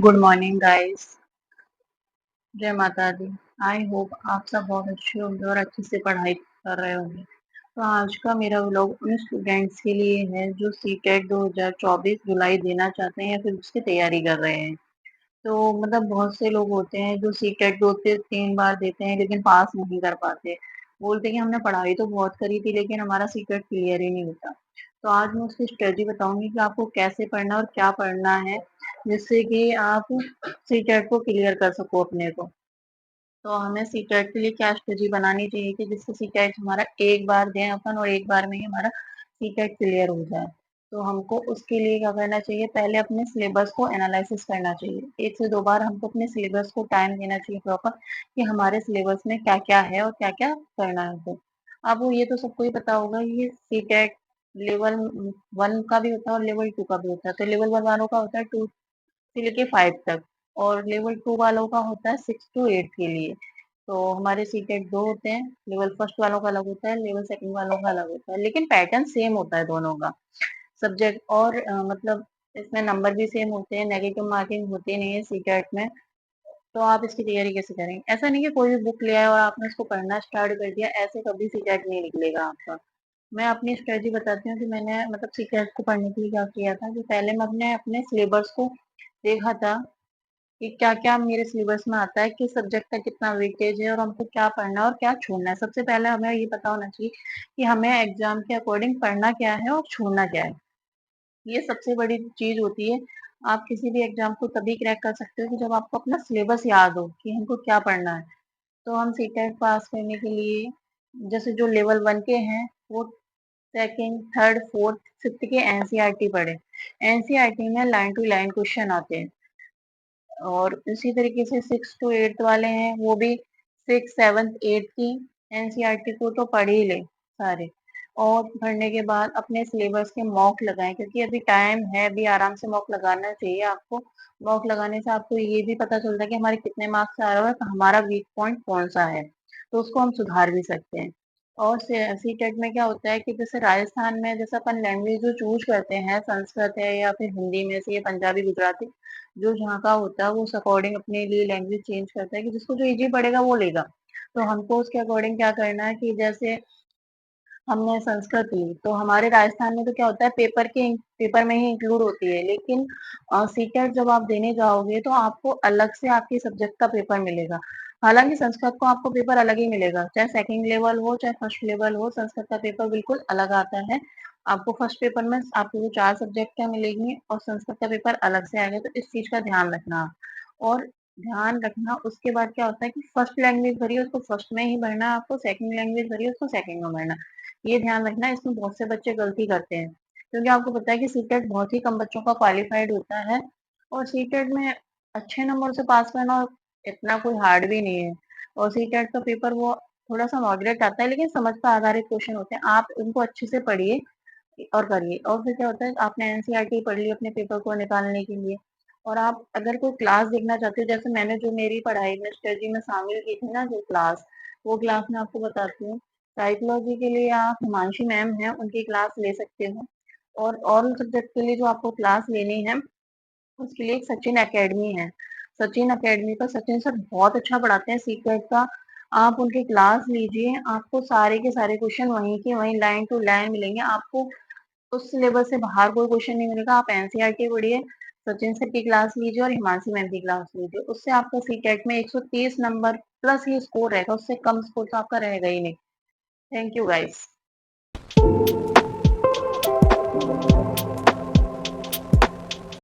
Good morning guys. जय माता दी। I hope आप सब बहुत अच्छे होंगे और अच्छे से पढ़ाई कर रहे होंगे। तो आज का मेरा व्लॉग उन स्टूडेंट्स के लिए है जो सीटेट 2024 जुलाई देना चाहते हैं या फिर उसकी तैयारी कर रहे हैं। तो मतलब बहुत से लोग होते हैं जो सीटेट 2 से 3 बार देते हैं लेकिन पास नहीं कर पाते। बोलते हैं कि हमने पढ़ाई तो बहुत करी थी लेकिन हमारा सीटेट क्लियर ही नहीं होता। तो आज मैं उसकी स्ट्रेटजी बताऊंगी कि आपको कैसे पढ़ना और क्या पढ़ना है जिससे कि आप सीटेट को क्लियर कर सको अपने को। तो हमें सीटेट के लिए क्या स्ट्रेटजी बनानी चाहिए कि जिससे सीटेट हमारा एक बार दें अपन और एक बार में ही हमारा सीटेट क्लियर हो जाए। तो हमको उसके लिए क्या करना चाहिए, पहले अपने सिलेबस को एनालिसिस करना चाहिए। 1 से 2 बार हमको अपने सिलेबस को टाइम देना चाहिए प्रॉपर कि हमारे सिलेबस में क्या क्या है और क्या क्या करना है हमको। अब वो ये तो सबको ही पता होगा कि सीटेट लेवल 1 का भी होता है और लेवल 2 का भी होता है। तो लेवल 1 वालों का होता है 2 से लेके 5 तक और लेवल 2 वालों का होता है 6 to 8 के लिए। तो हमारे सीटेट 2 होते हैं, लेवल फर्स्ट वालों का अलग होता है, लेवल सेकंड वालों का अलग होता है, लेकिन पैटर्न सेम होता है दोनों का। सब्जेक्ट और मतलब इसमें नंबर भी सेम होते हैं, नेगेटिव मार्किंग होती नहीं है सीटेट में। तो आप इसकी तैयारी कैसे करेंगे? ऐसा नहीं कि कोई भी बुक ले आए और आपने उसको पढ़ना स्टार्ट कर दिया, ऐसे कभी सीटेट नहीं निकलेगा आपका। मैं अपनी स्ट्रेटजी बताती हूँ कि मैंने मतलब सीटेट को पढ़ने के लिए क्या किया था कि पहले मैं अपने अपने सिलेबस को देखा था कि क्या-क्या मेरे सिलेबस में आता है, किस सब्जेक्ट का कितना वेटेज है और हमको क्या पढ़ना है और क्या छोड़ना है। सबसे पहले हमें ये पता होना चाहिए कि हमें एग्ज़ाम के अकॉर्डिंग पढ़ना क्या है और छोड़ना क्या है। ये सबसे बड़ी चीज़ होती है। आप किसी भी एग्ज़ाम को तभी क्रैक कर सकते हो कि जब आपको अपना सिलेबस याद हो कि हमको क्या पढ़ना है। तो हम सीटेट पास करने के लिए जैसे जो लेवल 1 के हैं, वो सेकंड, थर्ड, फोर्थ, फिफ्थ के एनसीईआरटी पढ़ें। एनसीईआरटी में लाइन टू लाइन क्वेश्चन आते हैं। और इसी तरीके से 6 to 8 वाले हैं, वो भी 6, 7, 8 की एनसीईआरटी को तो पढ़ ही ले सारे। और पढ़ने के बाद अपने सिलेबस के मॉक लगाएं क्योंकि अभी टाइम है, अभी आराम से मॉक लगाना चाहिए आपको। मॉक लगाने से आपको ये भी पता चलता है कि हमारे कितने मार्क्स आ रहे हैं और हमारा वीक पॉइंट कौन सा है, तो उसको हम सुधार भी सकते हैं। और सीटेट में क्या होता है कि जैसे राजस्थान में जैसे अपन लैंग्वेज जो चूज करते हैं, संस्कृत है या फिर हिंदी में से, या पंजाबी, गुजराती, जो जहाँ का होता है वो उस अकॉर्डिंग अपने लिए लैंग्वेज चेंज करता है कि जिसको जो इजी पड़ेगा वो लेगा। तो हमको उसके अकॉर्डिंग क्या करना है कि जैसे हमने संस्कृत ली तो हमारे राजस्थान में तो क्या होता है पेपर में ही इंक्लूड होती है, लेकिन सीटेट जब आप देने जाओगे तो आपको अलग से आपके सब्जेक्ट का पेपर मिलेगा। हालांकि संस्कृत को आपको पेपर अलग ही मिलेगा, चाहे सेकंड लेवल हो चाहे फर्स्ट लेवल हो, संस्कृत का पेपर बिल्कुल अलग आता है। आपको फर्स्ट पेपर में आपको जो 4 सब्जेक्ट का मिलेंगी और संस्कृत का पेपर अलग से आएगा, तो इस चीज का ध्यान रखना। और ध्यान रखना उसके बाद क्या होता है कि फर्स्ट लैंग्वेज भरी है उसको फर्स्ट में ही भरना, आपको सेकंड लैंग्वेज भरी है उसको सेकंड में भरना। ये ध्यान रखना, इसमें बहुत से बच्चे गलती करते हैं क्योंकि आपको पता है कि सीटेट बहुत ही कम बच्चों का क्वालिफाइड होता है और सीटेट में अच्छे नंबर से पास करना इतना कोई हार्ड भी नहीं है। और सीटेट का पेपर वो थोड़ा सा मॉडरेट आता है लेकिन समझ पर आधारित क्वेश्चन होते हैं, आप उनको अच्छे से पढ़िए और करिए। और फिर क्या होता है, आपने एनसीईआरटी पढ़ ली अपने पेपर को निकालने के लिए और आप अगर कोई क्लास देखना चाहते हो, जैसे मैंने जो मेरी पढ़ाई में स्ट्रेटजी में शामिल की थी ना जो क्लास, वो क्लास मैं आपको बताती हूँ। साइकोलॉजी के लिए आप हिमांशी मैम हैं, उनकी क्लास ले सकते हो। और ऑल सब्जेक्ट के लिए जो आपको क्लास लेनी है उसके लिए एक सचिन एकेडमी है। सचिन एकेडमी का सचिन सर बहुत अच्छा पढ़ाते हैं सीटेट का। आप उनकी क्लास लीजिए, आपको सारे के सारे क्वेश्चन वहीं के वहीं लाइन टू लाइन मिलेंगे। आपको उस सिलेबस से बाहर कोई क्वेश्चन नहीं मिलेगा। आप एनसीईआरटी पढ़िए, सचिन सर की क्लास लीजिए और हिमांशी मैम की क्लास लीजिए, उससे आपका सीटेट में 130 नंबर प्लस ही स्कोर रहेगा, उससे कम स्कोर तो आपका रहेगा ही नहीं। Thank you guys.